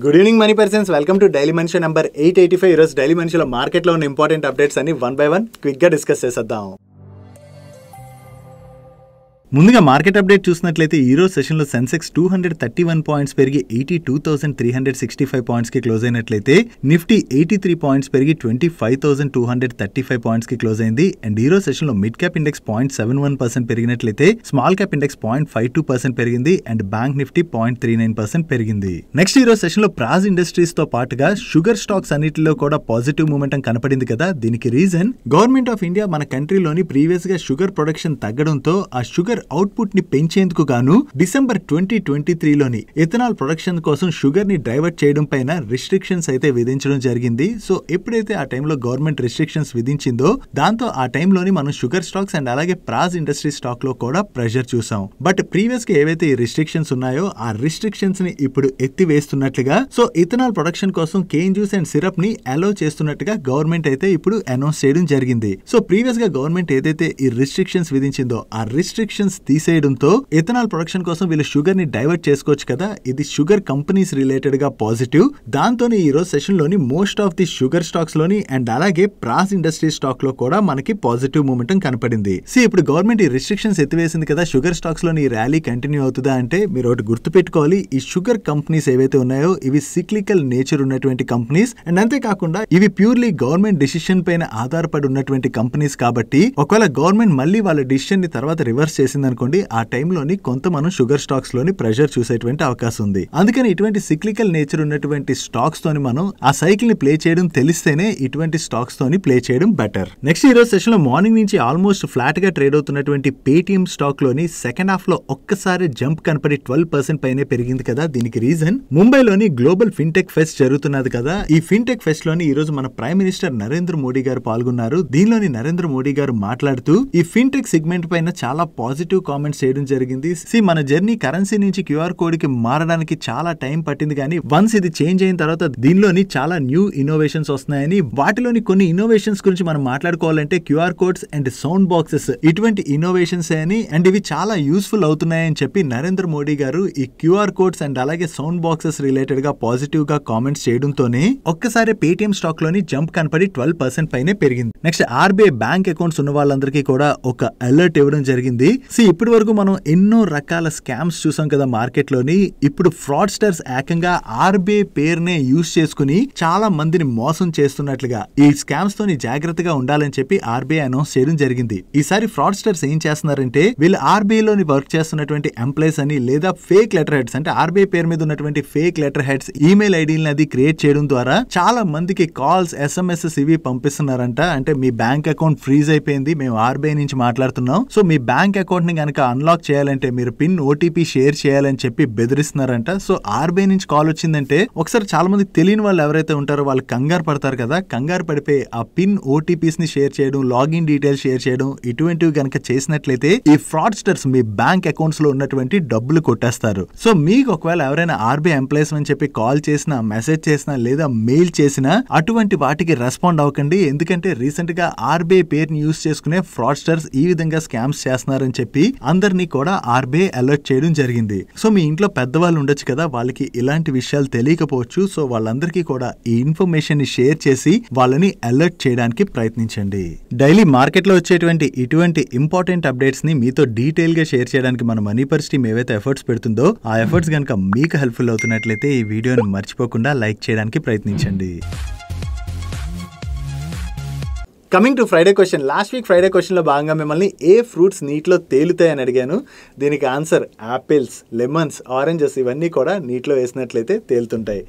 Good evening money persons, welcome to daily మనిషి number 885. ఈరోజు daily మనిషిలో మార్కెట్లో ఉన్న ఇంపార్టెంట్ అప్డేట్స్ అన్ని వన్ బై వన్ క్విక్గా డిస్కస్ చేసేద్దాం. ముందుగా మార్కెట్ అప్డేట్ చూసినట్లయితే ఈ రోజు సెషన్లో సెన్సెక్స్ 231 పాయింట్స్ పెరిగి 82,365 పాయింట్స్కి క్లోజ్ అయినట్లయితే నిఫ్టీ 83 పాయింట్స్ పెరిగి 25,235 పాయింట్స్కి క్లోజ్ అయింది. అండ్ ఈ రోజు సెషన్లో మిడ్ క్యాప్ ఇండెక్స్ 0.71% పెరిగినట్లయితే స్మాల్ క్యాప్ ఇండెక్స్ 0.52% పెరిగింది అండ్ బ్యాంక్ నిఫ్టీ 0.39% పెరిగింది. నెక్స్ట్ ఈ రోజు సెషన్లో ప్రాజ్ ఇండస్ట్రీస్ తో పాటుగా షుగర్ స్టాక్స్ అన్నిటిలో కూడా పాజిటివ్ మూమెంటం కనపడింది కదా. దీనికి రీజన్ గవర్నమెంట్ ఆఫ్ ఇండియా మన కంట్రీలోని ప్రీవియస్ గా షుగర్ ప్రొడక్షన్ తగ్గడంతో ఆ షుగర్ అవుట్పుట్ ని పెంచేందుకు గాను డిసెంబర్ 2023లోని ఎథనాల్ ప్రొడక్షన్ కోసం షుగర్ ని డైవర్ట్ చేయడం పైన రిస్ట్రిక్షన్స్ అయితే విధించడం జరిగింది. సో ఎప్పుడైతే ఆ టైంలో గవర్నమెంట్ రిస్ట్రిక్షన్స్ విధించిందో దాంతో ఆ టైంలోని మనం షుగర్ స్టాక్స్ అండ్ అలాగే ప్రాజ్ ఇండస్ట్రీ స్టాక్ లో కూడా ప్రెషర్ చూసాం. బట్ ప్రీవియస్ గా ఏవైతే ఈ రిస్ట్రిక్షన్స్ ఉన్నాయో ఆ రిస్ట్రిక్షన్స్ ని ఇప్పుడు ఎత్తివేస్తున్నట్లుగా, సో ఇథనాల్ ప్రొడక్షన్ కోసం కేన్ జ్యూస్ అండ్ సిరప్ ని అలో చేస్తున్నట్టుగా గవర్నమెంట్ అయితే ఇప్పుడు అనౌన్స్ చేయడం జరిగింది. సో ప్రీవియస్ గా గవర్నమెంట్ ఏదైతే ఈ రిస్ట్రిక్షన్స్ విధించిందో ఆ రిస్ట్రిక్షన్స్ తీసేయడంతో ఎథనాల్ ప్రొడక్షన్ కోసం వీళ్ళు షుగర్ ని డైవర్ట్ చేసుకోవచ్చు కదా. ఇది షుగర్ కంపెనీస్ రిలేటెడ్ గా పాజిటివ్. దాంతోనే ఈ రోజు సెషన్ లోని most of the sugar stocks లోని అండ్ అలాగే ప్రాస్ ఇండస్ట్రీ స్టాక్ లో కూడా మనకి పాజిటివ్ మూమెంటం కనపడింది. ఇప్పుడు గవర్నమెంట్ ఈ రిస్ట్రిక్షన్స్ ఎత్తివేసింది కదా, షుగర్ స్టాక్స్ లోని ఈ ర్యాలీ కంటిన్యూ అవుతుందా అంటే మీరు ఒకటి గుర్తుపెట్టుకోవాలి, ఈ షుగర్ కంపెనీస్ ఏవైతే ఉన్నాయో ఇవి సిక్లికల్ నేచర్ ఉన్నటువంటి కంపెనీస్ అండ్ అంతేకాకుండా ఇవి ప్యూర్లీ గవర్నమెంట్ డిసిషన్ పైన ఆధారపడి ఉన్నటువంటి కంపెనీస్ కాబట్టి ఒకవేళ గవర్నమెంట్ మళ్ళీ వాళ్ళ డిసిషన్ ని తర్వాత రివర్స్ చేసింది అనుకోండి, ఆ టైంలోని కొంత మనం షుగర్ స్టాక్స్ లోని ప్రెషర్ చూసేటువంటి అవకాశం ఉంది. అందుకని ఇటువంటి సిక్లికల్ నేచర్ ఉన్నటువంటి స్టాక్స్ తోని మనం ఆ సైకిల్ ని ప్లే చేయడం తెలిస్తేనే ఇటువంటి స్టాక్స్ తోని ప్లే చేయడం బెటర్. నెక్స్ట్ ఈ రోజు సెషన్ లో మార్నింగ్ నుంచి ఆల్మోస్ట్ ఫ్లాట్ గా ట్రేడ్ అవుతున్నటువంటి పేటిఎం స్టాక్ లోని సెకండ్ హాఫ్ లో ఒక్కసారి జంప్ కనపడి 12% పైనే పెరిగింది కదా. దీనికి రీజన్ ముంబైలోని గ్లోబల్ ఫిన్టెక్ ఫెస్ట్ జరుగుతున్నది కదా. ఈ ఫిన్టెక్ ఫెస్ట్ లోని ఈ రోజు మన ప్రైమ్ మినిస్టర్ నరేంద్ర మోడీ గారు పాల్గొన్నారు. దీనిలోని నరేంద్ర మోడీ గారు మాట్లాడుతూ ఈ ఫిన్టెక్ సెగ్మెంట్ పైన చాలా పాజిటివ్ కామెంట్స్ చేయడం జరిగింది. మన జర్నీ కరెన్సీ నుంచి క్యూఆర్ కోడ్ కి మారడానికి చాలా టైం పట్టింది, కానీ వన్స్ ఇది చేంజ్ అయిన తర్వాత దీనిలోని చాలా న్యూ ఇన్నోవేషన్స్ వస్తున్నాయని, వాటిలోని కొన్ని ఇన్నోవేషన్స్ గురించి మనం మాట్లాడుకోవాలంటే QR codes and sound boxes ఇటువంటి ఇన్నోవేషన్స్ అని అండ్ ఇవి చాలా యూస్ఫుల్ అవుతున్నాయని చెప్పి నరేంద్ర మోడీ గారు ఈ క్యూఆర్ కోడ్స్ అండ్ అలాగే సౌండ్ బాక్సెస్ రిలేటెడ్ గా పాజిటివ్ గా కామెంట్స్ చేయడంతోనే ఒక్కసారి పేటిఎం స్టాక్ లోని జంప్ కనపడి 12% పైనే పెరిగింది. నెక్స్ట్ ఆర్బీఐ బ్యాంక్ అకౌంట్స్ ఉన్న వాళ్ళందరికీ కూడా ఒక అలర్ట్ ఇవ్వడం జరిగింది. ఇప్పటి వరకు మనం ఎన్నో రకాల స్కామ్స్ చూసాం కదా మార్కెట్ లోని. ఇప్పుడు ఫ్రాడ్స్టర్స్ ఏకంగా ఆర్బీఐ పేరునే యూజ్ చేసుకుని చాలా మందిని మోసం చేస్తున్నట్లుగా ఈ స్కామ్స్ తోని జాగ్రత్తగా ఉండాలని చెప్పి ఆర్బీఐ అనౌన్స్ చేయడం జరిగింది. ఈసారి ఫ్రాడ్స్టర్స్ ఏం చేస్తున్నారంటే వీళ్ళు ఆర్బీఐ లోని వర్క్ చేస్తున్నటువంటి ఎంప్లాయీస్ అని లేదా ఫేక్ లెటర్ హెడ్స్ అంటే ఆర్బీఐ పేరు మీద ఉన్నటువంటి ఫేక్ లెటర్ హెడ్స్ ఈమెయిల్ ఐడీలను అది క్రియేట్ చేయడం ద్వారా చాలా మందికి కాల్స్ ఎస్ఎంఎస్ ఇవి పంపిస్తున్నారంట. అంటే మీ బ్యాంక్ అకౌంట్ ఫ్రీజ్ అయిపోయింది, మేము ఆర్బీఐ నుంచి మాట్లాడుతున్నాం, సో మీ బ్యాంక్ అకౌంట్ ని కనుక అన్లాక్ చేయాలంటే మీరు పిన్ ఓటీపీ షేర్ చేయాలని చెప్పి బెదిరిస్తున్నారంట. సో ఆర్బీఐ నుంచి కాల్ వచ్చిందంటే ఒకసారి చాలా మంది తెలియని వాళ్ళు ఎవరైతే ఉంటారో వాళ్ళు కంగారు పడతారు కదా. కంగారు పడిపోయి ఆ పిన్ ఓటీపీస్ ని షేర్ చేయడం, లాగిన్ డీటెయిల్స్ షేర్ చేయడం ఇటువంటివి కనుక చేసినట్లయితే ఈ ఫ్రాడ్స్టర్స్ మీ బ్యాంక్ అకౌంట్స్ లో ఉన్నటువంటి డబ్బులు కొట్టేస్తారు. సో మీకు ఒకవేళ ఎవరైనా ఆర్బీఐ ఎంప్లాయీస్ అని చెప్పి కాల్ చేసినా, మెసేజ్ చేసినా లేదా మెయిల్ చేసినా అటువంటి వాటికి రెస్పాండ్ అవ్వకండి. ఎందుకంటే రీసెంట్ గా ఆర్బీఐ పేరుని యూజ్ చేసుకునే ఫ్రాడ్స్టర్స్ ఈ విధంగా స్కామ్స్ చేస్తున్నారని చెప్పి అందరినీ కూడా ఆర్బీఐ అలర్ట్ చేయడం జరిగింది. సో మీ ఇంట్లో పెద్దవాళ్ళు ఉండొచ్చు కదా, వాళ్ళకి ఇలాంటి విషయాలు తెలియకపోవచ్చు. సో వాళ్ళందరికీ కూడా ఈ ఇన్ఫర్మేషన్ ని షేర్ చేసి వాళ్ళని అలర్ట్ చేయడానికి ప్రయత్నించండి. డైలీ మార్కెట్ లో వచ్చేటువంటి ఇటువంటి ఇంపార్టెంట్ అప్డేట్స్ ని మీతో డీటెయిల్ గా షేర్ చేయడానికి మన మనీ పర్స్ టీమ్ ఏవైతే ఎఫర్ట్స్ పెడుతుందో ఆ ఎఫర్ట్స్ కనుక మీకు హెల్ప్ఫుల్ అవుతున్నట్లయితే ఈ వీడియోని మర్చిపోకుండా లైక్ చేయడానికి ప్రయత్నించండి. Coming to Friday question. Last week Friday క్వశ్చన్లో భాగంగా మిమ్మల్ని ఏ ఫ్రూట్స్ నీటిలో తేలుతాయని అడిగాను. దీనికి ఆన్సర్ యాపిల్స్, లెమన్స్, ఆరెంజెస్ ఇవన్నీ కూడా నీటిలో వేసినట్లయితే తేలుతుంటాయి.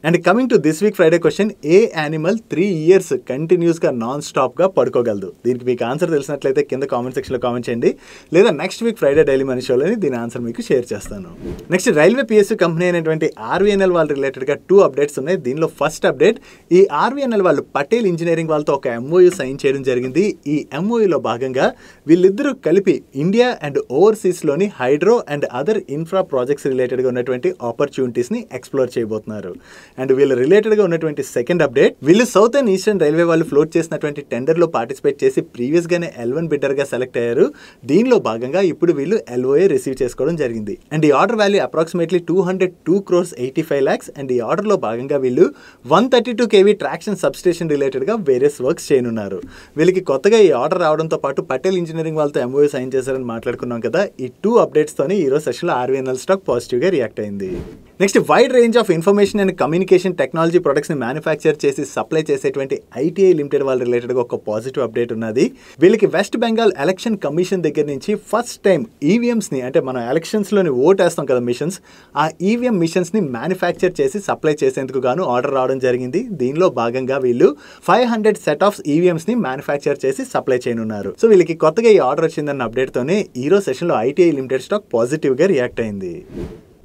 And coming to this week Friday question, a animal 3 years కంటిన్యూస్గా నాన్ స్టాప్గా పడుకోగలదు? దీనికి మీకు ఆన్సర్ తెలిసినట్లయితే కింద కామెంట్ సెక్షన్లో కామెంట్ చేయండి, లేదా next week Friday daily money షోలోని దీని ఆన్సర్ మీకు షేర్ చేస్తాను. నెక్స్ట్ రైల్వే పిఎస్యూ కంపెనీ అయినటువంటి ఆర్వీఎన్ఎల్ వాళ్ళ రిలేటెడ్గా 2 అప్డేట్స్ ఉన్నాయి. దీనిలో ఫస్ట్ అప్డేట్, ఈ ఆర్వీఎన్ఎల్ వాళ్ళు పటేల్ ఇంజనీరింగ్ వాళ్ళతో ఒక ఎంఓయూ సైన్ చేయడం జరిగింది. ఈ ఎంఓయూలో భాగంగా వీళ్ళిద్దరూ కలిపి ఇండియా అండ్ ఓవర్సీస్లోని hydro and other infra projects రిలేటెడ్గా ఉన్నటువంటి ఆపర్చునిటీస్ని ఎక్స్ప్లోర్ చేయబోతున్నారు. అండ్ వీళ్ళు రిలేటెడ్ గా ఉన్నటువంటి సెకండ్ అప్డేట్, వీళ్ళు సౌత్ అండ్ ఈస్టర్న్ రైల్వే వాళ్ళు ఫ్లోట్ చేసినటువంటి టెండర్ లో పార్టిసిపేట్ చేసి ప్రీవియస్ గానే L1 బిడ్డర్ గా సెలెక్ట్ అయ్యారు. దీనిలో భాగంగా ఇప్పుడు వీళ్ళు LOA రిసీవ్ చేసుకోవడం జరిగింది. అండ్ ఈ order value approximately 202 crores 85 lakhs. And ఈ ఆర్డర్ లో భాగంగా వీళ్ళు 132 kV ట్రాక్షన్ సబ్స్టేషన్ రిలేటెడ్ గా వేరియస్ వర్క్స్ చేయనున్నారు. వీళ్ళకి కొత్తగా ఈ ఆర్డర్ రావడంతో పాటు పటేల్ ఇంజనీరింగ్ వాళ్ళతో MOU సైన్ చేశారని మాట్లాడుకున్నాం కదా. ఈ 2 అప్డేట్స్ తోని ఈ రోజు సెషన్ లో RVNL స్టాక్ పాజిటివ్ గా రియాక్ట్ అయింది. Next, wide range of information and communication technology products ని మ్యానుఫ్యాక్చర్ చేసి సప్లై చేసేటువంటి ITI లిమిటెడ్ వాళ్ళ రిలేటెడ్ గా ఒక పాజిటివ్ అప్డేట్ ఉన్నది. వీళ్ళకి వెస్ట్ బెంగాల్ ఎలక్షన్ కమిషన్ దగ్గర నుంచి ఫస్ట్ టైం ఈవీఎంస్ ని, అంటే మన ఎలక్షన్స్ లోని ఓట్ వేస్తాం కదా మిషన్స్, ఆ ఈవీఎం మిషన్స్ ని మ్యానుఫ్యాక్చర్ చేసి సప్లై చేసేందుకు గాను ఆర్డర్ రావడం జరిగింది. దీనిలో భాగంగా వీళ్ళు 500 సెట్ ఆఫ్ ఈవీఎంస్ ని మ్యానుఫ్యాక్చర్ చేసి సప్లై చేయనున్నారు. సో వీళ్ళకి కొత్తగా ఈ ఆర్డర్ వచ్చిందన్న అప్డేట్ తోనే ఈ రోజు సెషన్ లో ITI లిమిటెడ్ స్టాక్ పాజిటివ్ గా రియాక్ట్ అయింది.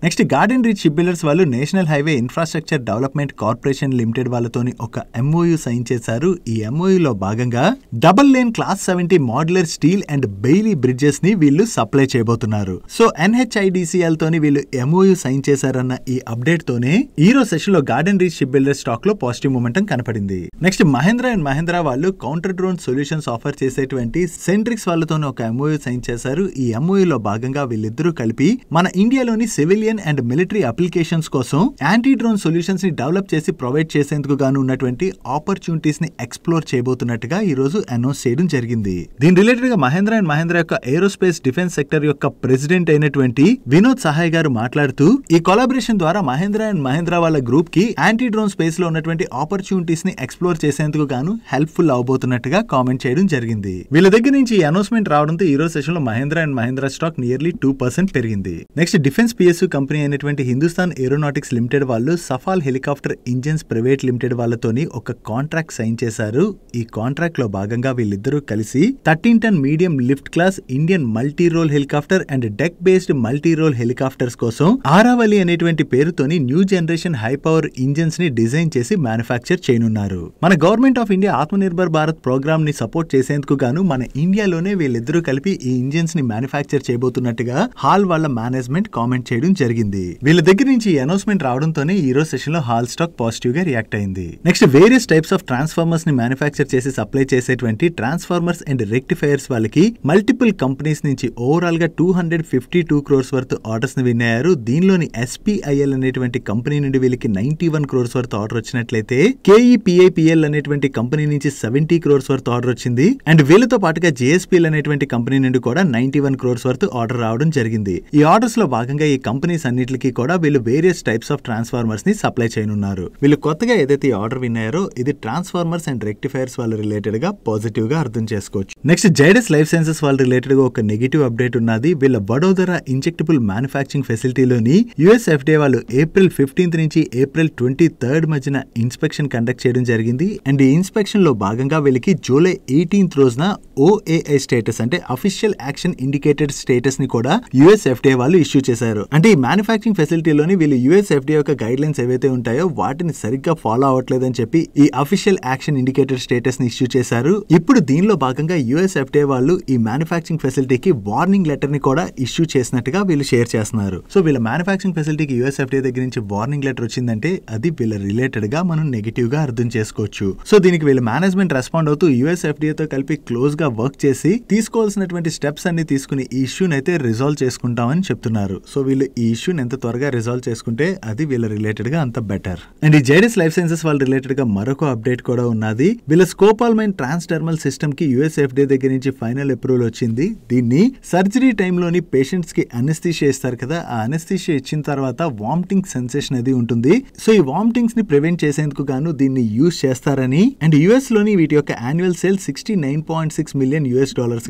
Next, Garden Reach Shipbuilders వాళ్ళు National Highway Infrastructure Development Corporation Limited వాళ్ళతోని ఒక MOU సైన్ చేశారు. ఈ MOU లో భాగంగా double lane class 70 modular steel and Bailey bridges ని వీళ్ళు సప్లై చేయబోతున్నారు. సో NHIDCL తోని వీళ్ళు MOU సైన్ చేశారన్న ఈ అప్డేట్ తోనే ఈ రోజు సెషన్ లో garden Reach ship builder stock లో పాజిటివ్ మూమెంటం కనపడింది. నెక్స్ట్, మహేంద్ర అండ్ మహేంద్ర వాళ్ళు కౌంటర్ డ్రోన్ సొల్యూషన్స్ ఆఫర్ చేసేటువంటి సెంట్రిక్స్ వాళ్ళతోని ఒక MOU సైన్ చేశారు. ఈ MOU లో భాగంగా వీళ్ళిద్దరూ కలిపి మన ఇండియాలోని సివిలియన్ అండ్ మిలిటరీ అప్లికేషన్స్ కోసం యాంటీ డ్రోన్ సొల్యూషన్స్ ని డెవలప్ చేసి ప్రొవైడ్ చేసేందుకు గాను ఉన్నటువంటి ఆపర్చునిటీస్ ని ఎక్స్ప్లోర్ చేయబోతున్నట్టుగా ఈ రోజు అనౌన్స్ చేయడం జరిగింది. దీని రిలేటెడ్ గా మహేంద్ర అండ్ మహేంద్ర యొక్క ఏరోస్పేస్ డిఫెన్స్ సెక్టర్ యొక్క ప్రెసిడెంట్ అయినటువంటి వినోద్ సహాయ్ గారు మాట్లాడుతూ, ఈ కొలాబరేషన్ ద్వారా మహేంద్ర అండ్ మహేంద్ర వాళ్ళ గ్రూప్ కి యాంటీ డ్రోన్ స్పేస్ లో ఉన్నటువంటి ఆపర్చునిటీస్ ని ఎక్స్ప్లోర్ చేసేందుకు గాను హెల్ప్ఫుల్ అవబోతున్నట్టుగా కామెంట్ చేయడం జరిగింది. వీళ్ళ దగ్గర నుంచి ఈ అనౌన్స్మెంట్ రావడంతో ఈ రోజు సెషన్ లో Mahindra and Mahindra stock nearly 2% పెరిగింది. నెక్స్ట్, డిఫెన్స్ PSU కంపెనీ అయినటువంటి హిందుస్థాన్ ఏరోనాటిక్స్ లిమిటెడ్ వాళ్ళు Safal helicopter engines private limited వాళ్ళతోని ఒక కాంట్రాక్ట్ సైన్ చేశారు. ఈ కాంట్రాక్ట్ లో భాగంగా వీళ్ళిద్దరూ కలిసి 13 ton medium lift class Indian multi role helicopter and deck based multi role helicopters కోసం ఆరావళి అనేటువంటి పేరుతోని new generation high power engines ని డిజైన్ చేసి మ్యానుఫ్యాక్చర్ చేయనున్నారు. మన government of India Atmanirbhar Bharat programme ని సపోర్ట్ చేసేందుకు గాను మన ఇండియాలోనే వీళ్ళిద్దరూ కలిపి ఈ ఇంజిన్స్ ని మ్యానుఫ్యాక్చర్ చేయబోతున్నట్టుగా హాల్ వాళ్ళ మేనేజ్మెంట్ కామెంట్ చేయడం జరిగింది. వీళ్ళ దగ్గర నుంచి ఈ అనౌన్స్మెంట్ రావడంతోనే ఈ రోజు సెషన్ లో హాల్ స్టాక్ పాజిటివ్ గా రియాక్ట్ అయింది. Next, various types of transformers ని మ్యానుఫ్యాక్చర్ చేసి సప్లై చేసేటువంటి ట్రాన్స్ఫార్మర్స్ అండ్ రెక్టిఫైర్స్ వాళ్ళకి మల్టిపుల్ కంపెనీస్ నుంచి ఓవరాల్ గా 252 crores వర్త్ ఆర్డర్స్ ని విన్ అయ్యారు. దీనిలోని SPIL అనేటువంటి కంపెనీ నుండి వీళ్ళకి 91 crores వర్త్ ఆర్డర్ వచ్చినట్లయితే KEPIPL అనేటువంటి కంపెనీ నుంచి 70 crores వర్త్ ఆర్డర్ వచ్చింది. అండ్ వీళ్ళతో పాటుగా JSPL అనేటువంటి కంపెనీ నుండి కూడా 91 crores వర్త్ ఆర్డర్ రావడం జరిగింది. ఈ ఆర్డర్స్ లో భాగంగా ఈ కంపెనీస్ అన్నిటికీ కూడా వీళ్ళు వేరియస్ టైప్స్ ఆఫ్ ట్రాన్స్ఫార్మర్స్ ని సప్లై చేయనున్నారు. వీళ్ళు కొత్తగా ఏదైతే ఆర్డర్ విన్నారో ఇది ట్రాన్స్ఫార్మర్స్ అండ్ రెక్టిఫైర్స్ వాళ్ళ రిలేటెడ్ గా పాజిటివ్ గా అర్థం చేసుకోవచ్చు. నెక్స్ట్, జైడస్ లైఫ్ సైన్సెస్ వాళ్ళ రిలేటెడ్ గా ఒక నెగిటివ్ అప్డేట్ ఉన్నది. వీళ్ళ వడోదరా ఇంజెక్టబుల్ మ్యానుఫ్యాక్చరింగ్ ఫెసిలిటీలోని US FDA వాళ్ళు April 15th నుంచి April 23rd మధ్యన ఇన్స్పెక్షన్ కండక్ట్ చేయడం జరిగింది. అండ్ ఈ ఇన్స్పెక్షన్ లో భాగంగా వీళ్ళకి July 18th రోజున OAI స్టేటస్ అంటే అఫీషియల్ యాక్షన్ ఇండికేటెడ్ స్టేటస్ ని కూడా US FDA వాళ్ళు ఇష్యూ చేశారు. అంటే ఈ మ్యానుఫ్యాక్చరింగ్ ఫెసిలిటీలోని వీళ్ళు US FDA యొక్క గైడ్ లైన్స్ ఏవైతే ఉంటాయో వాటిని సరిగ్గా ఫాలో అవ్వట్లేదని చెప్పి ఈ అఫీషియల్ యాక్షన్ ఇండికేటెడ్ స్టేటస్ ని ఇష్యూ చేశారు. ఇప్పుడు దీనిలో భాగంగా US FDA వాళ్ళు ఈ మ్యానుఫ్యాక్చరింగ్ ఫెసిలిటీకి వార్నింగ్ లెటర్ ని కూడా ఇష్యూ చేసినట్టుగా వీళ్ళు షేర్ చేస్తున్నారు. సో వీళ్ళ మ్యానుఫ్యాక్చరింగ్ ఫెసిలిటీకి US FDA దగ్గర నుంచి వార్నింగ్ లెటర్ వచ్చిందంటే అది వీళ్ళ రిలేటెడ్ గా మనం నెగిటివ్ గా అర్థం చేసుకోవచ్చు. సో దీనికి వీళ్ళ మేనేజ్మెంట్ రెస్పాండ్ అవుతూ US FDA తో కలిపి క్లోజ్ గా వర్క్ చేసి తీసుకోవాల్సినటువంటి స్టెప్స్ అన్ని తీసుకుని ఈ ఇష్యూని అయితే రిజాల్వ్ చేసుకుంటామని చెప్తున్నారు. సో వీళ్ళు ఈ ఇష్యూని ఎంత త్వరగా రిజాల్వ్ చేసుకుంటే అది వీళ్ళ రిలేటెడ్ గా అంత బెటర్. అండ్ ఈ జైడస్ లైఫ్ సైన్సెస్ వాళ్ళ రిలేటెడ్ గా మరొక అప్డేట్ కూడా ఉన్నది. వీళ్ళ స్కోపాల్మైన్ ట్రాన్స్డర్మల్ సిస్టమ్ కి US FDA దగ్గర నుంచి ఫైనల్ అప్రూవల్ వచ్చింది. దీన్ని సర్జరీ టైంలోని పేషెంట్స్ కి అనెస్థీషియా ఇస్తారు కదా, ఆ అనెస్థీషియా ఇచ్చిన తర్వాత వామిటింగ్ సెన్సేషన్ అది ఉంటుంది. సో ఈ వామిటింగ్స్ ని ప్రివెంట్ చేసేందుకు గాను దీన్ని యూజ్ చేస్తారని అండ్ US లోని వీటి యొక్క యాన్యువల్ సేల్ $69.6 million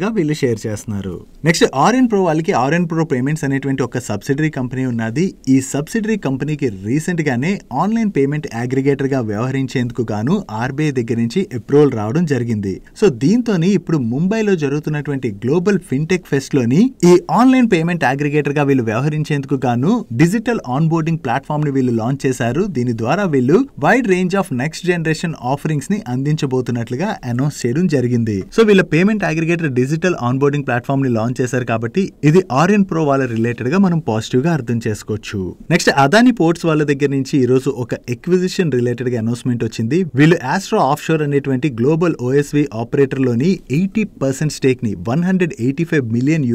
గా వీళ్ళు షేర్ చేస్తున్నారు. నెక్స్ట్, ఆర్ఎన్ ప్రో వాళ్ళకి ఆర్ఎన్ ప్రో పేమెంట్స్ అనేటువంటి ఒక సబ్సిడరీ కంపెనీ ఉన్నది. ఈ సబ్సిడరీ కంపెనీకి రీసెంట్ గానే ఆన్లైన్ పేమెంట్ అగ్రిగేటర్ గా వ్యవహరించేందుకు గాను RBI దగ్గర నుంచి అప్రూవల్ రావడం జరిగింది. సో దీంతోని ఇప్పుడు ముంబైలో జరుగుతున్నటువంటి గ్లోబల్ ఫిన్టెక్ ఫెస్ట్ లోని ఈ ఆన్లైన్ పేమెంట్ అగ్రిగేటర్ గా వీళ్ళు వ్యవహరించేందుకు గాను డిజిటల్ ఆన్ బోర్డింగ్ ప్లాట్ఫామ్ ని వీళ్ళు లాంచ్ చేశారు. దీని ద్వారా వీళ్ళు wide range of next generation offerings ని అందించబోతున్నట్లుగా అనౌన్స్ చేయడం జరిగింది. సో వీళ్ళ payment aggregator digital on boarding platform ని లాంచ్ చేశారు కాబట్టి ఇది ఆర్ఎన్ ప్రో వాళ్ళ రిలేటెడ్ గా మనం పాజిటివ్ గా అర్థం అర్థం చేసుకోవచ్చు. నెక్స్ట్ అదాని పోర్ట్స్ వాళ్ళ దగ్గర నుంచి ఈ రోజు ఒక ఎక్విజిషన్ రిలేటెడ్ గా అనౌన్స్మెంట్ వచ్చింది. వీళ్ళు ఆస్ట్రో ఆఫ్షోర్ అనేటువంటి గ్లోబల్ ఓఎస్వి ఆపరేటర్ లోని 80% స్టేక్ ని $185 మిలియన్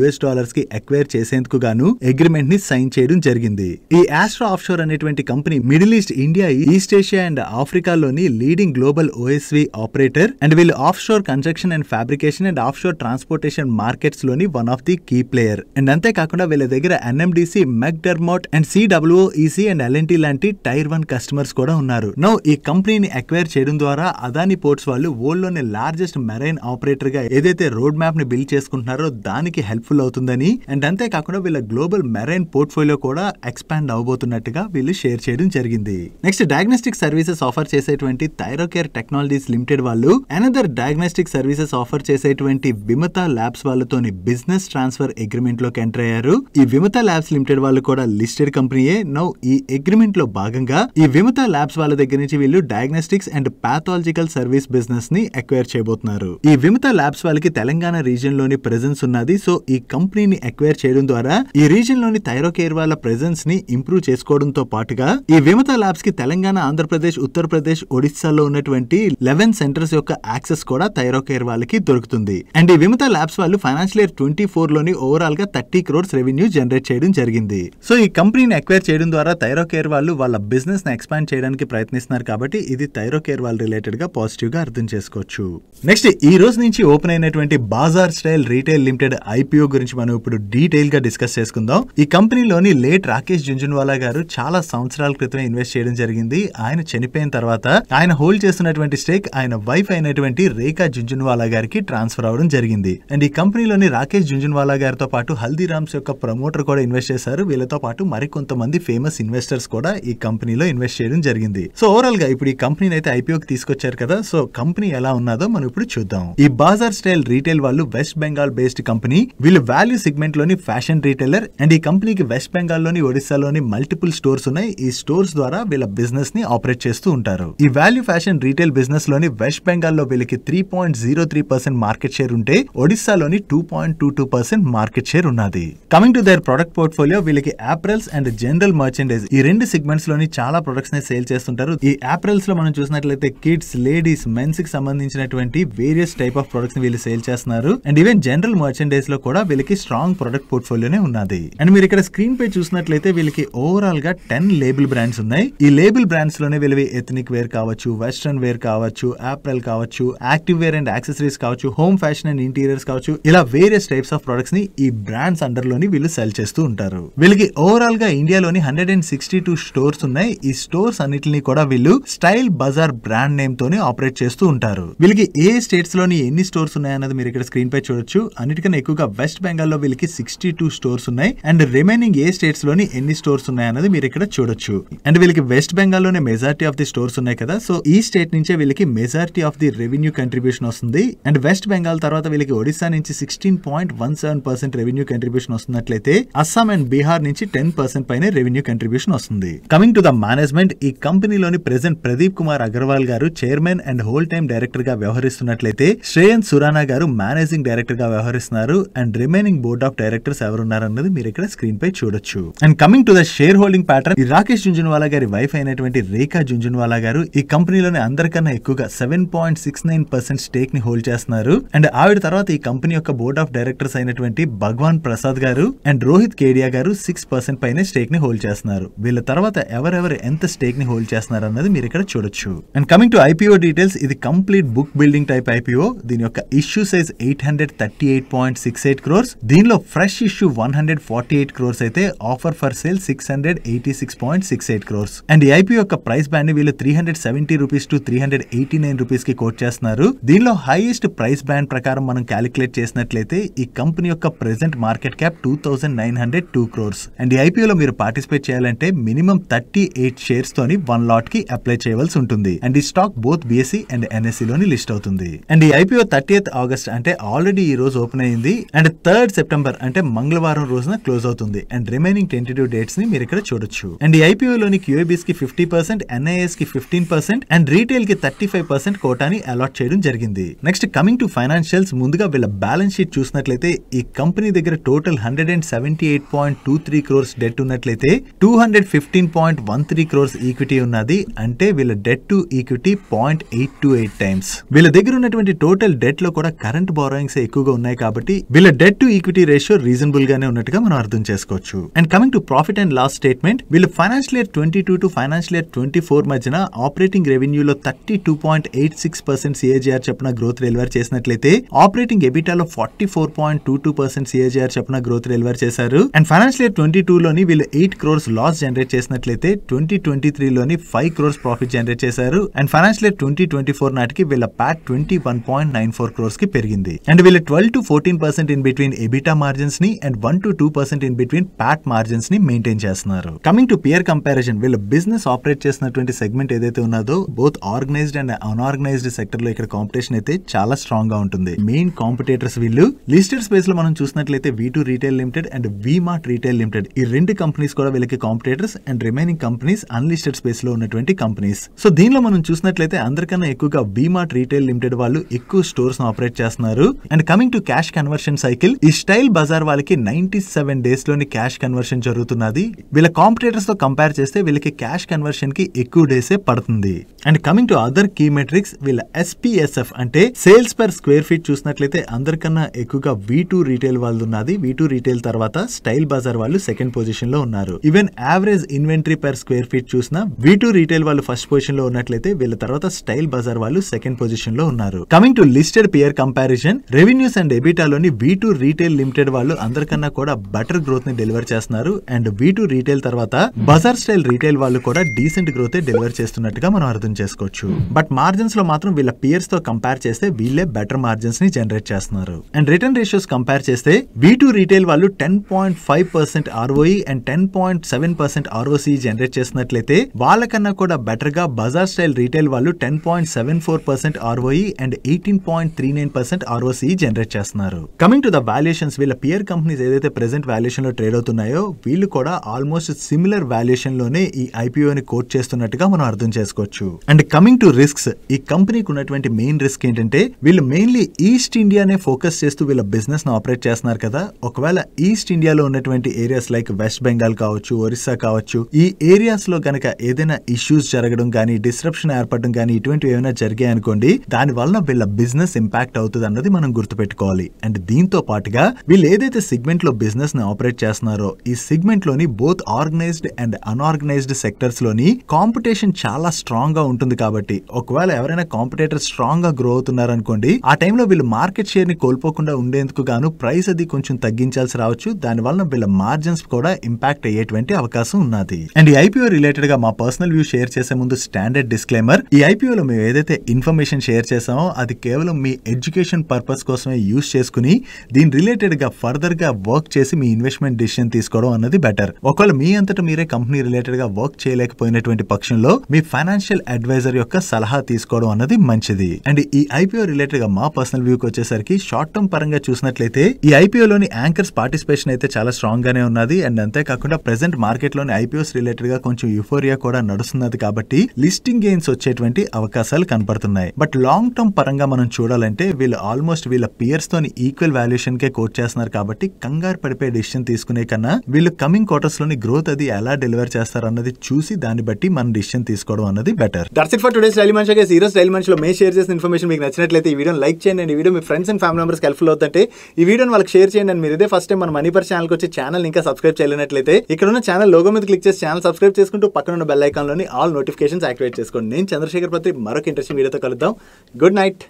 కి అక్వైర్ చేసేందుకు గాను అగ్రిమెంట్ ని సైన్ చేయడం జరిగింది. ఈ ఆస్ట్రో ఆఫ్షోర్ అనేటువంటి company Middle East, India, East Asia and ఆఫ్రికాలోని leading global OSV operator and వీళ్ళు offshore construction and fabrication and offshore transportation markets లోని one of the key player. And అంతేకాకుండా వీళ్ళ దగ్గర NMDC, McDermott and CWEC and LNT లాంటి tier 1 customers కూడా ఉన్నారు. Now ఈ కంపెనీని అక్వైర్ చేయడం ద్వారా అదాని పోర్ట్స్ వాళ్ళు వరల్డ్ లోని లార్జెస్ట్ మెరైన్ ఆపరేటర్ గా ఏదైతే రోడ్ మ్యాప్ ని బిల్డ్ చేసుకుంటున్నారో దానికి హెల్ప్ఫుల్ అవుతుందని అండ్ అంతేకాకుండా వీళ్ళ గ్లోబల్ మెరైన్ పోర్ట్ఫోలియో కూడా ఎక్స్పాండ్ అవబోతున్నట్టుగా వీళ్ళు షేర్ చేయడం జరిగింది. నెక్స్ట్ డయాగ్నోస్టిక్ సర్వీసెస్ ఆఫర్ చేసేటువంటి థైరోకేర్ టెక్నాలజీస్ లిమిటెడ్ వాళ్ళు అనదర్ డయాగ్నోస్టిక్ సర్వీసెస్ ఆఫర్ చేసేటువంటి విమతా ల్యాబ్స్ వాళ్ళతోని బిజినెస్ ట్రాన్స్ఫర్ అగ్రిమెంట్ లోకి ఎంటర్ అయ్యారు. ఈ విమతా ల్యాబ్స్ లిమిటెడ్ వాళ్ళు కూడా లిస్టెడ్ కంపెనీయే. నౌ ఈ అగ్రిమెంట్ లో భాగంగా ఈ విమతా ల్యాబ్స్ వాళ్ళ దగ్గర నుంచి వీళ్ళు డయాగ్నోస్టిక్స్ అండ్ పాథాలజికల్ సర్వీస్ బిజినెస్ ని అక్వైర్ చేయబోతున్నారు. ఈ విమతా ల్యాబ్స్ వాళ్ళకి తెలంగాణ రీజియన్ లోని ప్రెజెన్స్ ఉన్నది. సో ఈ కంపెనీని అక్వైర్ చేయడం ద్వారా ఈ రీజియన్ లోని థైరోకేర్ వాళ్ళ ప్రెజెన్స్ ని ఇంప్రూవ్ చేసుకోవడంతో పాటుగా ఈ విమతా ల్యాబ్స్ కి తెలంగాణ, ఆంధ్రప్రదేశ్, ఉత్తరప్రదేశ్, ఒడిస్సాలో ఉన్నటువంటి 11 సెంటర్స్ యొక్క యాక్సెస్ కూడా థైరోకేర్ వాళ్ళకి దొరుకుతుంది. అండ్ ఈ విమతా ల్యాబ్స్ వాళ్ళు ఫైనాన్షియల్ ఇయర్ 24 లోని ఓవరాల్ గా 30 crores రెవెన్యూ జనరేట్ చేయడం జరిగింది. సో ఈ కంపెనీని అక్వైర్ చేయడం ద్వారా థైరోకేర్ వాళ్ళు వాళ్ళ బిజినెస్ ని ఎక్స్పాండ్ చేయడానికి ప్రయత్నిస్తున్నారు కాబట్టి ఇది థైరోకేర్ వాళ్ళ రిలేటెడ్ గా పాజిటివ్ గా అర్థం చేసుకోవచ్చు. నెక్స్ట్ ఈ రోజు నుంచి ఓపెన్ అయినటువంటి బాజార్ స్టైల్ రీటైల్ లిమిటెడ్ ఐపీఓ గురించి మనం ఇప్పుడు డీటెయిల్ గా డిస్కస్ చేసుకుందాం. ఈ కంపెనీలోని లేట్ రాకేష్ జుంజున్వాలా గారు చాలా సంవత్సరాల క్రితమే ఇన్వెస్ట్ చేయడం జరిగింది. ఆయన చనిపోయిన తర్వాత ఆయన హోల్డ్ చేస్తున్నటువంటి స్టేక్ ఆయన వైఫ్ అయినటువంటి రేఖా జుంజున్వాలా గారికి ట్రాన్స్ఫర్ అవడం జరిగింది. అండ్ ఈ కంపెనీలోని రాకేష్ జుంజున్వాలా గారితో పాటు హల్దీరామ్స్ యొక్క ప్రమోటర్ కూడా ఇన్వెస్ట్ చేశారు. వీళ్ళతో పాటు మరికొంతమంది ఫేమస్ ఇన్వెస్టర్స్ కూడా ఈ కంపెనీలో ఇన్వెస్ట్ చేయడం జరిగింది. సో ఓవరాల్ గా ఇప్పుడు ఈ కంపెనీని అయితే ఐపీఓకి తీసుకొచ్చారు కదా. సో కంపెనీ ఎలా ఉన్నదో మనం ఇప్పుడు చూద్దాం. ఈ బాజార్ స్టైల్ రీటైల్ వాళ్ళు వెస్ట్ బెంగాల్ బేస్డ్ కంపెనీ. వీళ్ళు వాల్యూ సెగ్మెంట్ లోని ఫ్యాషన్ రీటైలర్ అండ్ ఈ కంపెనీకి వెస్ట్ బెంగాల్ లోని, ఒడిశాలోని మల్టిపుల్ స్టోర్స్ ఉన్నాయి. ఈ స్టోర్స్ ద్వారా వీళ్ళ బిజినెస్ ని ఆపరేట్ చేస్తూ ఉంటారు. ఈ వాల్యూ ఫ్యాషన్ రీటైల్ బిజినెస్ లోని వెస్ట్ బెంగాల్ లో వీళ్ళకి 3.03% మార్కెట్ షేర్ ఉంటే ఒడిశాలోని 2.22% మార్కెట్ షేర్ ఉన్నది. Coming to their product portfolio, వీళ్ళకి యాప్రెల్స్ అండ్ జనరల్ మర్చెండైజ్ ఈ రెండు సెగ్మెంట్స్ లోని చాలా ప్రొడక్ట్స్ ని సేల్ చేస్తుంటారు. ఈ యాప్రెల్స్ లో మనం చూసినట్లయితే కిడ్స్, లేడీస్, మెన్స్ కి సంబంధించినటువంటి వేరియస్ టైప్ ఆఫ్ ప్రొడక్ట్స్ ని వీళ్ళు సేల్ చేస్తున్నారు. అండ్ ఈవెన్ జనరల్ మర్చెండైజ్ లో కూడా వీళ్ళకి స్ట్రాంగ్ ప్రొడక్ట్ పోర్ట్ఫోలియోనే ఉన్నది. అండ్ మీరు ఇక్కడ స్క్రీన్ పై చూసినట్లయితే వీళ్ళకి ఓవరాల్ గా 10 లేబుల్ బ్రాండ్స్ ఉన్నాయి. ఈ లేబుల్ బ్రాండ్స్ లోనే వీళ్ళవి ఎథనిక్ వేర్ కావచ్చు, వెస్ట్రన్ వేర్ కావచ్చు, యాప్రెల్ కావచ్చు, యాక్టివ్ వేర్ అండ్ యాక్సెసరీస్ కావచ్చు, హోమ్ ఫ్యాషన్ అండ్ ఇంటీరియర్స్ కావచ్చు, ఇలా వేరియస్ టైప్స్ ఆఫ్ ప్రొడక్ట్స్ ని ఈ బ్రాండ్స్ అండర్ లోని వీళ్ళు సెల్ చేస్తూ ఉంటారు. వీళ్ళకి ఓవరాల్ గా ఇండియాలోని 162 స్టోర్స్ ఉన్నాయి. ఈ స్టోర్స్ అన్నిటిని కూడా వీళ్ళు స్టైల్ బజార్ బ్రాండ్ నేమ్ తోనే ఆపరేట్ చేస్తూ ఉంటారు. వీళ్ళకి ఏ స్టేట్స్ లోని ఎన్ని స్టోర్స్ ఉన్నాయన్నది మీరు ఇక్కడ స్క్రీన్ పై చూడొచ్చు. అన్నిటికన్నా ఎక్కువగా వెస్ట్ బెంగాల్ లో వీళ్ళకి 62 స్టోర్స్ ఉన్నాయి. అండ్ రిమైనింగ్ ఏ స్టేట్స్ లోని ఎన్ని స్టోర్స్ ఉన్నాయన్నది మీరు ఇక్కడ చూడొచ్చు. అండ్ వీళ్ళకి వెస్ట్ బెంగాల్ లోనే మెజారిటీ ఆఫ్ ది స్టోర్స్ ఉన్నాయి కదా. సో ఈ స్టేట్ నుంచే వీళ్ళకి majority of the revenue contribution వస్తుంది. అండ్ వెస్ట్ బెంగాల్ తర్వాత వీళ్ళకి ఒడిశా నుంచి 16.17% రెవెన్యూ కంట్రిబ్యూషన్ వస్తున్నట్లయితే అస్సాం అండ్ బీహార్ నుంచి 10% పైన రెవెన్యూ కంట్రిబ్యూషన్ వస్తుంది. కమింగ్ టు ద మేనేజ్మెంట్, ఈ కంపెనీలోని ప్రెజెంట్ ప్రదీప్ కుమార్ అగర్వాల్ గారు chairman and whole time director గా వ్యవహరిస్తున్నట్లయితే శ్రేయన్ సురానా గారు మేనేజింగ్ డైరెక్టర్ గా వ్యవహరిస్తున్నారు. And remaining board of directors ఎవరున్నారన్నది మీరు ఇక్కడ స్క్రీన్ పై చూడొచ్చు. And coming to the share holding pattern, ఈ రాకేష్ జుంజున్వాలా గారి వైఫ్ అయినటువంటి రేఖా జుంజున్వాలా గారు ఈ కంపెనీలోని అందరికన్నా ఎక్కువగా 7.69% స్టేక్ ని హోల్డ్ చేస్తున్నారు. అండ్ ఆవిడ తర్వాత ఈ కంపెనీ యొక్క బోర్డ్ ఆఫ్ డైరెక్టర్స్ అయినటువంటి భగవాన్ ప్రసాద్ గారు అండ్ రోహిత్ కేడియా గారు 6% పైన స్టేక్ ని హోల్డ్ చేస్తున్నారు. వీళ్ళ తర్వాత ఎవరెవరు ఎంత స్టేక్ ని హోల్డ్ చేస్తున్నారు అన్నది మీరు ఇక్కడ చూడొచ్చు. And coming to IPO details, ఇది complete book building type IPO. దీని యొక్క ఇష్యూ సైజ్ 838.68 crores. దీనిలో ఫ్రెష్ ఇష్యూ 148 crores అయితే offer for sale 686.68 crores. And ఈ ఐపీఓ యొక్క ప్రైస్ బ్యాండ్ ని వీళ్ళు 370 రూపీస్ టు 389 రూపీస్ కి కోట్ చేస్తున్నారు. దీనిలో హైయెస్ట్ ప్రైస్ బ్యాండ్ ప్రకారం మనం క్యాలిక్యులేట్ చేసినట్లయితే ఈ కంపెనీ యొక్క present market cap 2902 crores. And ఈ ఐపీఓలో మీరు పార్టిసిపేట్ చేయాలంటే మినిమం 38 షేర్స్ తోని 1 lot కి అప్లై చేయవలసి ఉంటుంది. అండ్ ఈ stock both BSE and NSE లోని లిస్ట్ అవుతుంది. అండ్ ఈ ఐపీఓ 30th August అంటే ఆల్రెడీ ఈ రోజు ఓపెన్ అయింది. అండ్ 3rd September అంటే మంగళవారం రోజున క్లోజ్ అవుతుంది. అండ్ రిమైనింగ్ టెంటేటివ్ డేట్స్ ని మీరు ఇక్కడ చూడొచ్చు. అండ్ ఈ ఐపీఓ లోని క్యూఏబీస్ కి 50%, ఎన్ఐఎస్ కి 15% అండ్ రీటైల్ కి 35% కోటాని అలాట్ చేయడం జరిగింది. నెక్స్ట్ కమింగ్ టు ఫైనాన్షియల్స్, ముందుగా వీళ్ళ బ్యాలెన్స్ షీట్ చూసినట్లయితే ఈ కంపెనీ దగ్గర టోటల్ 178.23 2.23 crores డెట్ ఉన్నట్లయితే 215.13 crores ఈక్విటీ ఉన్నది. అంటే వీళ్ళ డెట్ టు ఈక్విటీ 0.828 టైమ్స్. వీళ్ళ దగ్గర ఉన్నటువంటి టోటల్ డెట్ లో కూడా కరెంట్ బారోయింగ్స్ ఎక్కువగా ఉన్నాయి కాబట్టి వీళ్ళ debt to equity ratio reasonable గానే ఉన్నట్టుగా మనం అర్థం చేసుకోవచ్చు. And coming to profit and loss statement, వీళ్ళు financial year 22 to financial year 24 మధ్యన ఆపరేటింగ్ రెవెన్యూలో 32.86% CAGR చొప్పున గ్రోత్ డెలివర్ చేసినట్లయితే ఆపరేటింగ్ ఎబిటాలో 44.22% CAGR చొప్పున గ్రోత్ డెలివర్ చేశారు. అండ్ ఫైనాన్షియల్ ఇయర్ 22 లోని వీళ్ళు 8 crores లాస్ జనరేట్ చేసినట్లయితే 2023 లోని 5 crores ప్రాఫిట్ జనరేట్ చేశారు. అండ్ ఫైనాన్షియల్ ఇయర్ 2024 నాటికి వీళ్ళ ప్యాట్ 21.94 crores కి పెరిగింది. అండ్ వీళ్ళ 12 to 14% in between EBITDA margins ని and 1 to 2% in between PAT margins ని మెయింటైన్ చేస్తున్నారు. కమింగ్ టు పియర్ కంపారిజన్, వీళ్ళ బిజినెస్ ఆపరేట్ చేసినటువంటి సెగ్మెంట్ ఏదైతే ఉన్నదో both organised and unorganised sector లో ఇక్కడ కాంపిటీషన్ అయితే చాలా స్ట్రాంగ్ గా ఉంటుంది. మెయిన్ కాంపిటేటర్స్ వీళ్ళు. లిస్టెడ్ స్పేస్ లో మనం చూసినట్లయితే V2 retail limited and V-Mart retail limited ఈ రెండు కంపెనీస్ కూడా వీళ్ళకి competitors and remaining companies unlisted space లో ఉన్నటువంటి కంపెనీస్. సో దీనిలో మనం చూసినట్లయితే అందరికన్నా ఎక్కువగా V-Mart రీటైల్ లిమిటెడ్ వాళ్ళు ఎక్కువ స్టోర్స్ ఆపరేట్ చేస్తున్నారు. And coming to cash conversion cycle, ఈ స్టైల్ బజార్ వాళ్ళకి 97 డేస్ లోని క్యాష్ కన్వర్షన్ జరుగుతున్నది. వీళ్ళ కాంపిటేటర్స్ తో కంపేర్ చేస్తే వీళ్ళకి క్యాష్ కన్వర్షన్ కి ఎక్కువ డేసే పడుతుంది. And coming to other key metrics, వీళ్ళ SPSF అంటే సేల్స్ పర్ స్క్వేర్ ఫీట్ చూసినట్లయితే అందరికన్నా ఎక్కువగా V2 రీటైల్ వాళ్ళు ఉన్నది. V2 రీటైల్ తర్వాత స్టైల్ బజార్ వాళ్ళు సెకండ్ పొజిషన్ లో ఉన్నారు. Even average inventory per square feet చూసినా V2 రీటైల్ వాళ్ళు ఫస్ట్ పొజిషన్ లో ఉన్నట్లయితే వీళ్ళ తర్వాత స్టైల్ బజార్ వాళ్ళు సెకండ్ పొజిషన్ లో ఉన్నారు. Coming to listed peer comparison, revenues and ఎబిటాలోని V2 రీటైల్ లిమిటెడ్ వాళ్ళు అందరికన్నా కూడా బెటర్ గ్రోత్ ని డెలివర్ చేస్తున్నారు. అండ్ V2 రీటైల్ తర్వాత బజార్ స్టైల్ రీటైల్ వాళ్ళు కూడా డీసెంట్ గ్రోత్ డెలివర్ చేస్తున్నట్టుగా మనం అర్థం చేసుకోవచ్చు. బట్ మార్జిన్స్ లో మాత్రం వీళ్ళ పియర్స్ తో కంపేర్ చేస్తే వీళ్ళే బెటర్ మార్జిన్స్ ని జనరేట్ చేస్తున్నారు. అండ్ రిటర్న్ రేషియోస్ కంపేర్ చేస్తే V2 రీటైల్ వాళ్ళు 10.5% ROE అండ్ 10.7% ROCE జనరేట్ చేసినట్లయితే వాళ్ళకన్నా కూడా బెటర్ గా బజార్ స్టైల్ రీటైల్ వాళ్ళు 10.74% ROE అండ్ 18.39% ROCE జనరేట్ చేస్తున్నారు. కమింగ్ టు ద వాల్యుయేషన్స్, వీళ్ళ పియర్ కంపెనీస్ ఏదైతే ప్రెసెంట్ వాల్యుయేషన్ లో ట్రేడ్ అవుతున్నాయో వీళ్ళు కూడా ఆల్మోస్ట్ సిమిలర్ వాల్యుయేషన్ లోనే ఈ IPO ని కోట్ చేస్తున్నట్టుగా మనం అర్థం చేసుకోవచ్చు. అండ్ కమింగ్ టు రిస్క్స్, ఈ కంపెనీకి ఉన్నటువంటి మెయిన్ రిస్క్ ఏంటంటే వీళ్ళు మెయిన్లీ ఈస్ట్ ఇండియానే ఫోకస్ చేస్తూ వీళ్ళ బిజినెస్ ను ఆపరేట్ చేస్తున్నారు కదా. ఒకవేళ ఈస్ట్ ఇండియాలో ఉన్నటువంటి ఏరియాస్ లైక్ వెస్ట్ బెంగాల్ కావచ్చు, ఒరిస్సా కావచ్చు, ఈ ఏరియాస్ లో గనక ఏదైనా ఇష్యూస్ జరగడం గానీ డిస్రప్షన్ ఏర్పడడం గానీ ఇటువంటివి ఏమైనా జరిగాయి అనుకోండి, దాని వలన వీళ్ళ బిజినెస్ ఇంపాక్ట్ అవుతుంది అన్నది మనం గుర్తుపెట్టుకోవాలి. అండ్ దీంతో పాటుగా వీళ్ళు ఏదైతే సెగ్మెంట్ లో బిజినెస్ ని ఆపరేట్ చేస్తున్నారో ఈ సెగ్మెంట్ లోని both organised and unorganised sectors లోని కాంపిటీషన్ చాలా స్ట్రాంగ్ గా ఉంటుంది. కాబట్టి ఒకవేళ ఎవరైనా కాంపిటేటర్ స్ట్రాంగ్ గా గ్రో అవుతున్నారు అనుకోండి, ఆ టైంలో వీళ్ళు మార్కెట్ షేర్ ని కోల్పోకుండా ఉండేందుకు గాను ప్రైస్ అది కొంచెం తగ్గించాల్సి రావచ్చు. దాని వలన వీళ్ళ మార్జిన్స్ కూడా ఇంపాక్ట్ అయ్యేటువంటి అవకాశం ఉన్నది. అండ్ ఈ IPO రిలేటెడ్ గా మా పర్సనల్ వ్యూ షేర్ చేసే ముందు స్టాండర్డ్ డిస్క్లైమర్, ఈ IPO లో మేము ఏదైతే ఇన్ఫర్మేషన్ షేర్ చేసామో అది కేవలం మీ ఎడ్యుకేషన్ పర్పస్ కోసమే యూజ్ చేసుకుని దీని రిలేటెడ్ గా ఫర్దర్ గా వర్క్ చేసి మీ ఇన్వెస్ట్మెంట్ డిసిషన్ తీసుకోవడం అన్నది బెటర్. ఒకవేళ మీ అంతటా మీరే కంపెనీ రిలేటెడ్ గా వర్క్ చేయలేకపోయినటువంటి పక్షంలో మీ ఫైనాన్షియల్ అడ్వైజర్ యొక్క సలహా తీసుకోవడం అన్నది మంచిది. అండ్ ఈ IPO రిలేటెడ్ గా మా పర్సనల్ వ్యూకి వచ్చేసరికి షార్ట్ టర్మ్ పరంగా చూసినట్లయితే ఈ IPO లోని యాంకర్స్ పార్టిసిపేషన్ అయితే చాలా స్ట్రాంగ్ గానే ఉన్నది. అండ్ అంతేకాకుండా ప్రెసెంట్ మార్కెట్ లోని IPOs రిలేటెడ్ గా కొంచెం యూఫోరియా కూడా నడుస్తున్నది కాబట్టి లిస్టింగ్ గెయిన్స్ వచ్చేటువంటి అవకాశాలు కనపడుతున్నాయి. బట్ లాంగ్ టర్మ్ పరంగా మనం చూడాలంటే వీళ్ళు ఆల్మోస్ట్ వీళ్ళ పియర్స్ తోని ఈక్వల్ వాల్యుయేషన్ కే కోట్ చేస్తున్నారు. కాబట్టి కంగారు పడిపోయే డిసిషన్ తీసుకునే కన్నా వీళ్ళు కమింగ్ క్వార్టర్స్ లోని గ్రోత్ అది ఎలా డెలివర్ చేస్తారు అన్నది చూసి దాన్ని బట్టి మనం డిసిషన్ తీసుకోవడం అన్నది better. That's it for today's daily మనిషి. ఈ రోజు డైలీ మనిషిలో మేము షేర్ చేసిన ఇన్ఫర్మేషన్ మీకు నచ్చినట్లయితే ఈ వీడియోని లైక్ చేయండి. అండ్ ఈ video me friends and family members helpful అవుతుంటే ఈ వీడియోని వాళ్ళకి షేర్ చేయండి. అండ్ మీరు ఇదే ఫస్ట్ టైం మన మనీపర్ ఛానల్ కి వచ్చి ఛానల్ ఇంకా సబ్స్క్రైబ్ చేయలేనట్లయితే ఇక్కడ ఉన్న ఛానల్ లోగో మీద క్లిక్ చేసి ఛానల్ సబ్స్క్రైబ్ చేసుకుంటూ పక్కన ఉన్న బెల్ ఐకాన్ లోని ఆల్ నోటిఫికేషన్స్ యాక్టివేట్ చేసుకోండి. నేను చంద్రశేఖర్ పత్రి మరొక ఇంట్రెస్టింగ్ వీడియోతో కలుద్దాం. Good night.